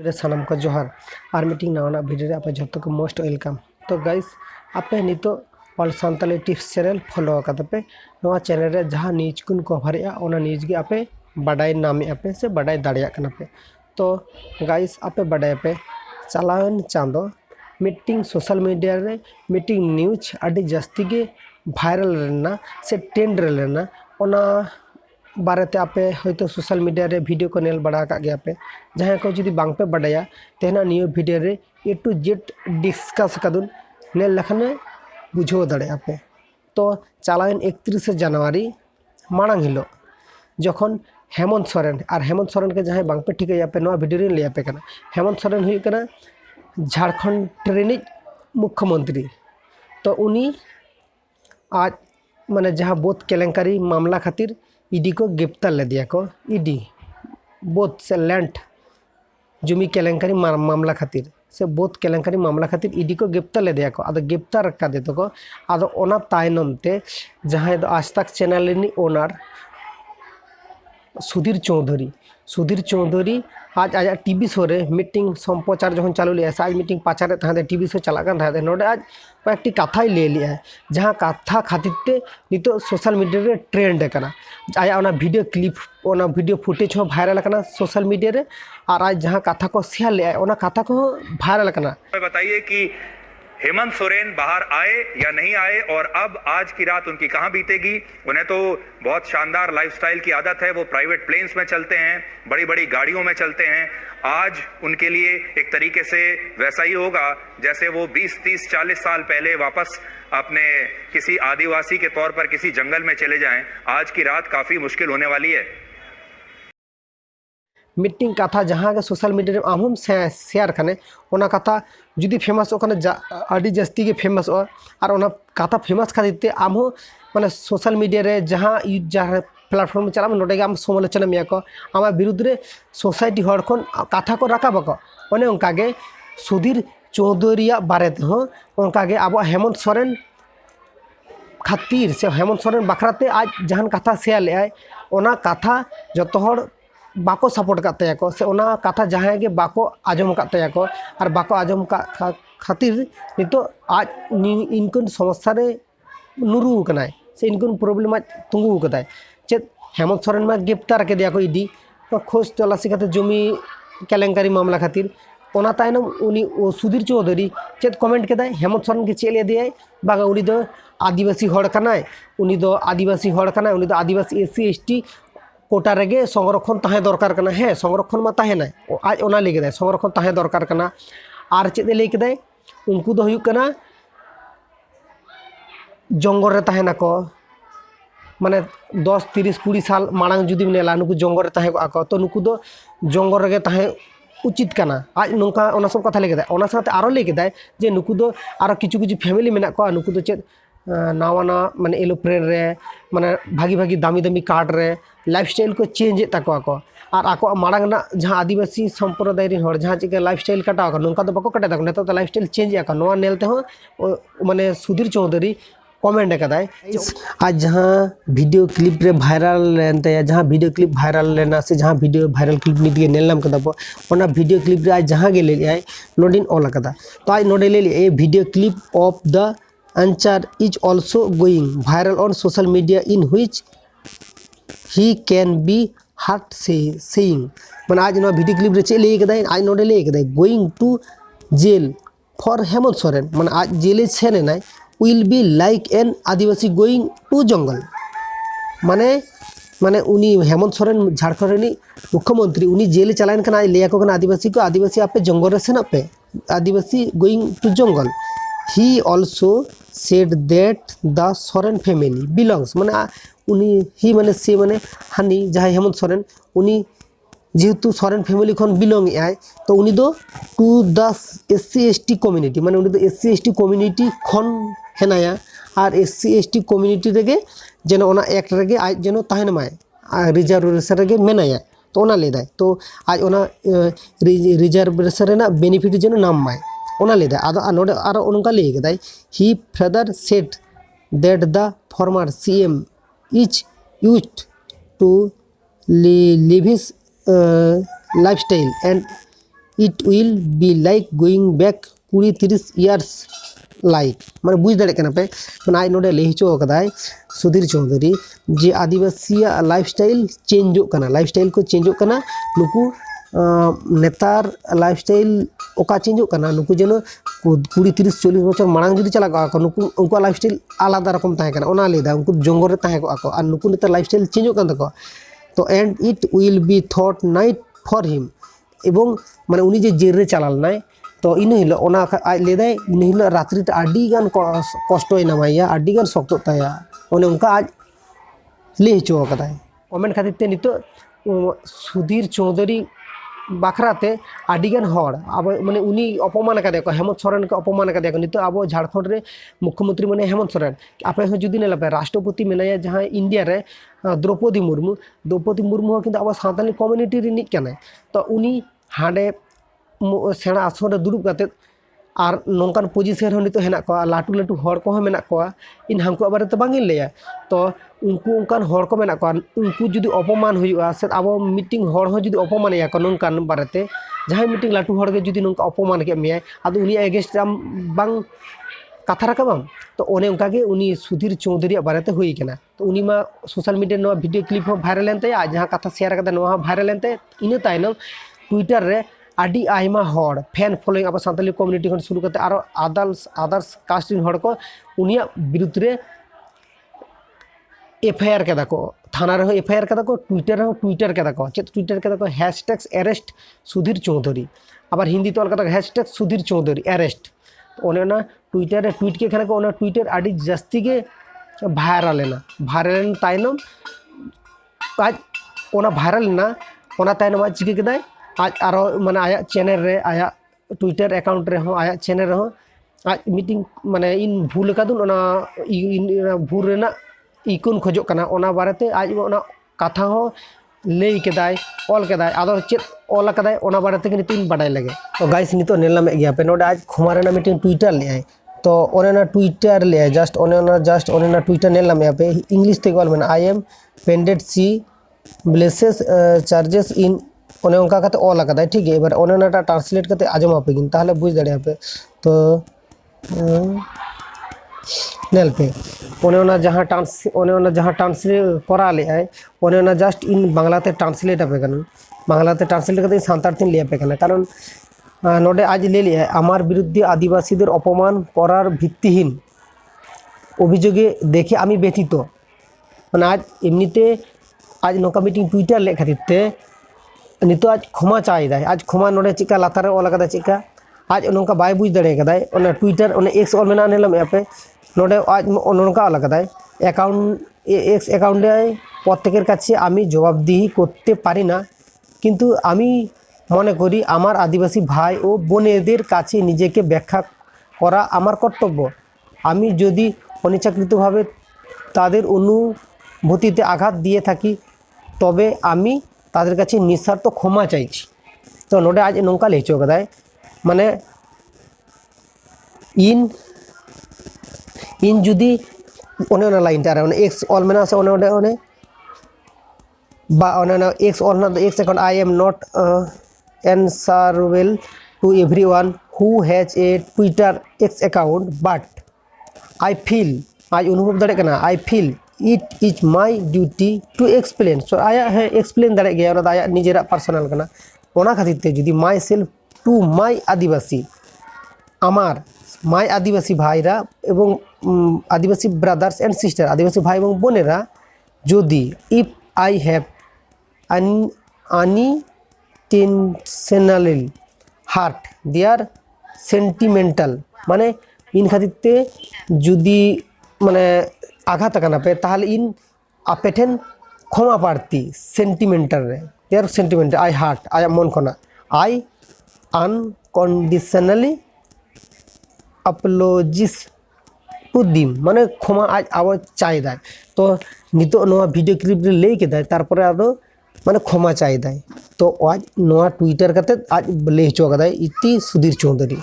सानाम को जोहार और मीटिंग नवा भिडियो आप जो को मोस्ट वेलकम। तो गाइस आपे नितो ऑल सान्ताली टिप्स चैनल फॉलो करते नवा चैनल रे जहाँ न्यूज को कवरेगा ओना न्यूज गे आपे बाडाय नामे आपे से बाडाय दाड़िया कना पे। तो गाइस आपे बाडाय पे चलावन चांदो मीटिंग सोशल मीडिया रे मीटिंग न्यूज अड़ी जास्ती गे वायरल रहना से ट्रेंड रहना ओना बारेते आपे होयतो सोशल मीडिया रे वीडियो को नेल बड़ा का गया पे जहाँ को जुदी बांग पे बड़ाया तेना नियो वीडियो रे ए टू जेड डिस्कस कदुन नेल लखने बुझो दड़े आपे। तो चालायन 31 जनवरी मांग हिलो जखन हेमंत सोरेन के जहाँ बांग पे ठीक है पे नवा वीडियो रे ले पे कना हेमंत सोरेन हुई कना झारखंड रिनिज मुख्यमंत्री। तो उनी आज माने जहाँ बोध केलेंकारी मामला खातिर ईडी को गिरफ्तार ले दिया को ईडी बोध से लैंड जुमी केलेंकारी मामला खातिर से बोध केलेंकारी मामला खातिर ईडी को गिरफ्तार ले दिया को आदो गिरफ्तार का दे तो को आदो ओना तायनम ते जहाँ दो आज तक चैनल नी ओनर सुधीर चौधरी आज आज टीवी शो रे मीटिंग संप्रचार जो चालू लिया आज मीटिंग पाचारे तहां टीवी शो चलाकान था नोडे आज कয়েকটি कथा ले लिया जहाँ कथा खातिर ते नितो सोशल मीडिया रे ट्रेंड कना आया ओना वीडियो क्लिप ओना वीडियो फुटेज हो वायरल कना सोशल मीडिया रे और आज जहाँ कथा को शेयर ले ओना कथा को वायरल कना। बताइए कि हेमंत सोरेन बाहर आए या नहीं आए और अब आज की रात उनकी कहां बीतेगी। उन्हें तो बहुत शानदार लाइफस्टाइल की आदत है, वो प्राइवेट प्लेन्स में चलते हैं, बड़ी बड़ी गाड़ियों में चलते हैं। आज उनके लिए एक तरीके से वैसा ही होगा जैसे वो 20, 30, 40 साल पहले वापस अपने किसी आदिवासी के तौर पर किसी जंगल में चले जाएं। आज की रात काफी मुश्किल होने वाली है। मीटिंग कथा जहाँ के सोशल मीडिया रे आम शेयर कने ओना कथा जुदी फेमस अड़ी जास्ती के फेमस और ओना कथा फेमस खातिर ते आम माने सोशल मीडिया रे जहाँ जहाँ प्लेटफॉर्म में चला नोडे आम समालोचना मिया को आम विरुद्ध रे सोसाइटी हर खन कथा को राकाब को ओने उनका गे सुधीर चौधरी बारे ते हो उनका गे अब हेमंत सोरेन खातिर से हेमंत सोरेन बखराते आज जहान कथा शेयर ले आए ओना कथा जतो हर बाको सपोर्ट करते को से ओना कथा जहाँ के बाको आजम करते को और बाको आजम का खातिर नितो आज इनकुन समस्या रे नुरू कनाय से इनकुन प्रॉब्लम आज तुंगू कदाय चेत हेमंत सोरेन में गिरफ्तार के दिया को ईडी खोज तलाशी खातिर जमी केलेंकारी मामला खातिर ओना तायनम उनी सुधीर चौधरी चेत कमेंट के हेमंत सोरेन के चेले दिया बागा उनी दो आदिवासी हड़ कनाय उनी दो आदिवासी हड़ कनाय उनी दो आदिवासी SC ST कोटा रेगे संरक्षण तहे दरकार कना है संरक्षण मा तहे ना आज ओना ले के संरक्षण तहे दरकार कना आर चेद ले के उनको दो हुयुक कना जंगल रे तहे ना को माने 10, 30, 20 साल मांग जुदी नेला नुकु जंगल रे तहे को तो नुकु दो जंगल रेगे तहे उचित कना आज नोका ओना सब कथा ले के ओना साथे आरो ले के जे नुकु दो आरो किछु फैमिली मेना को नुकु दो चेद नावाना माने एलोप्लेन रे माने भागी दामी कार्ड रे लाइफस्टाइल को चेंज तको और आको मांग ना जहाँ आदिवासी सम्प्रदाय रे हर जहाँ चिके लाइफस्टाइल कटाव नौका तो बाको कटा नेता तो लाइफस्टाइल चेंज नोआ नेलते हो माने सुधीर चौधरी कमेंट कदाय आज जहाँ वीडियो क्लिप रे वायरल लेनते जहाँ वीडियो क्लिप वायरल लेना से जहाँ वीडियो वायरल क्लिप निदिए नेलनाम कदा बो ओना वीडियो क्लिप रे आज जहाँ गे ले आय नोडिन ऑल कदा तो आज नोडे ले a video clip of the Anchor is also going viral on social media in which he can be heard saying man आज ना वीडियो क्लिप रे चले कदाय आज नोडे ले कदाय going to jail for Hemant Soren man आज जेले छेने ना will be like an Adivasi going to jungle माने उनी हेमंत सोरेन झारखंड रे मुख्यमंत्री उनी जेले चलायन कना ले को कना आदिवासी आपे जंगल रे सेना पे आदिवासी going to jungle he also said that the Soren family belongs माने उनी ही माने से माने हानि जहाँ हेमंत सोरेन उनी जेहेतु सोरेन फैमिली खन बिलोंग आए तो उनी दो to the SC ST community माने उनी दो SC ST कम्युनिटी खन हेनाया और SC ST कम्युनिटी रेगे जेनो ओना एक्ट रेगे आज जेनो ताहेन माय रिजर्वेशन रेगे मेनाया तो ओना लेदाय तो आज ओना रिजर्वेशन रेना बेनिफिट जेनो नाम माय ओना लेदा आदो नोडे आरो उनका ले गदाय ही further said that the former CM is used to live his lifestyle and it will be like going back 20-30 years like माने बुझ दाड़े कना पे माने आज नोडे लई हचो कदाय सुधीर चौधरी जे आदिवासी लाइफस्टाइल चेंजो कना लाइफस्टाइल को चेंजो कना नुकु नेतार लाइफस्टाइल ओका चेंजो कना नुकु जेनो 20-30-40 बछर मांग जुदी चला को नुकु उनको लाइफस्टाइल आलादा रकम ताहे कना ओना लेदा उनको जंगल रे ताहे को आर नुकु नेतार लाइफस्टाइल चेंजो कन तको तो and it will be thought night for him एवं माने उनी जे जेल रे चलाल नाय तो इन हिल ओना आज लेदाय इन हिल रात्रि ते आडी गान कष्टय नामाया आडी गान शक्त ताया ओने उनका आज ले हचो कदाय कमेंट खातिर ते नितो सुधीर चौधरी बाखराते आडिगान हर अब माने उनी अपमान कदे को हेमंत सोरेन को अपमान कदे को नितो अब झारखंड रे मुख्यमंत्री माने हेमंत सोरेन आपे हो जुदी नेला राष्ट्रपति मेनाया जहां इंडिया रे द्रौपदी मुर्मू किंतु अब सान्ताली कम्युनिटी रे निक कने तो उनी हांडे सेना आसन रे दुरुब काते और नौकान पोजिशन हो नितो हेना को लाटू लाटू हर को मेना को इन हांको बारे तो बांगिन लेया तो उनको उनकान हर को मेना को उनको जुदी अपमान हुआ से अब मीटिंग हर हो जुदी अपमान या को नौकान बारेते जहां मीटिंग लाटू हर के जुदी नौका अपमान के मिया आदो उनी एगेस्ट बांग कथा राखबाम तो ओने उनका के उनी सुधीर चौधरी बारेते हुई केना तो उनी मा सोशल मीडिया नो वीडियो क्लिप हो वायरल एनते जहां कथा शेयर करते नो वायरल एनते इन ताइनम ट्विटर रे आडी आयमा हर फैन फॉलोइंग अब सान्ताली कम्युनिटी खन शुरू करते आरो अदर्स कास्ट इन हर को उनिया विरुद्ध रे एफआईआर केदा को थाना रे एफआईआर केदा को ट्विटर केदा को चेत ट्विटर केदा को हैशटैग अरेस्ट सुधीर चौधरी आबार हिंदी तोल केदा हैशटैग सुधीर चौधरी अरेस्ट ओने ना ट्विटर रे ट्वीट के खाने को ओना ट्विटर आडी जास्ती के वायरल ताइनम आज ओना वायरल ना ओना ताइनम आज चिके केदाय आज आरो माने आया चैनल रे आया ट्विटर अकाउंट रे हो आया चैनल रे हो आज मीटिंग माने इन भूल कादुन ओना भूल रेना इकुन खोजो कना ओना बारेते आज ओना कथा हो लई केदाय ऑल केदाय आदो चेत ऑल कदाय ओना बारेते के नितिन बाडाय लगे तो गाइस नितो नेला में गया पे नोडे आज खुमा रेना मीटिंग ट्विटर ले आय तो ओनेना ट्विटर ले आय जस्ट ओनेना ट्विटर नेला में पे इंग्लिश ते गोल में आई एम पेंडेड सी ब्लेसेस चार्जेस इन ओने उनका कते ऑल कदाय ठीक है एबार ओनेना ट्रांसलेट करते आजम आपेगिन ताहले बुझ दाड़े पे तो नेल पे ओने जहाँ ट्रांसलेट करा ले आय ओने जस्ट इन बांग्लाते ट्रांसलेट आपे कन बांग्लाते ट्रांसलेट करते सान्तार तीन ले आपे कन कारण नोडे आज ले लिया आमार बिरुद्धे आदिवासीदेर अपमान करार भित्तिहीन अभियोगे देखे आमी व्यथित माने आज एमनिते आज नौका मीटिंग ट्विटर ले खातिरते नितो आज क्षमा चाइदाय आज क्षमा नोडे चिका लातार ऑल कदा चिका आज नौका बाय बुझ दाड़े कदाय ओना ट्विटर ओना एक्स ऑल मेना नेलम एपे नोडे आज नौका ऑल कदाय अकाउंट एक्स अकाउंटे प्रत्येकेर काछे आमी जवाबदिही करते पारी ना किन्तु आमी मने करी आमार आदिवासी भाई ओ बोनेदेर काछे निजेके व्याख्या करा आमार कर्तव्य आमी यदि अनिच्छाकृतभावे तादेर अनुभूतिते आघात दिए थाकी तबे आमी तादेर काछे निस्वार्थ क्षमा चाइछि तो नोडे आज नौका लेचो कदाय माने इन जुदी ओने लाइन टारे ओने एक्स ऑल मेना से ओने ओने बा ओने एक्स ऑल ना x account I am not answerable to everyone who has a Twitter X account but I feel आज अनुभव दाड़े कना I feel it is my duty to explain so आया है explain दाड़े गया और आया निजेरा पर्सनल कना ओना खातिर ते जुदी myself to my आदिवासी आमार माय आदिवासी भाईरा एवं आदिवासी ब्रादार्स एंड सिस्टर आदिवासी भाई एवं बोनेरा जदि if I have unintentionally hurt their sentimental माने इन खातिर जुदी माने आघात करना पे ताहले इन आपेठेन क्षमा प्रार्थी सेंटिमेंटल रे देयर सेंटिमेंट आई हार्ट आई मन खना आई अनकंडीशनली अपलोजिस टू दिम माने क्षमा आज आबो चाइदा तो नितो नोआ वीडियो क्लिप रे लेई केदा तारपरे आदो माने क्षमा चाइदा तो आज नोआ ट्विटर करते आज ले चो कदा इति सुधीर चौधरी।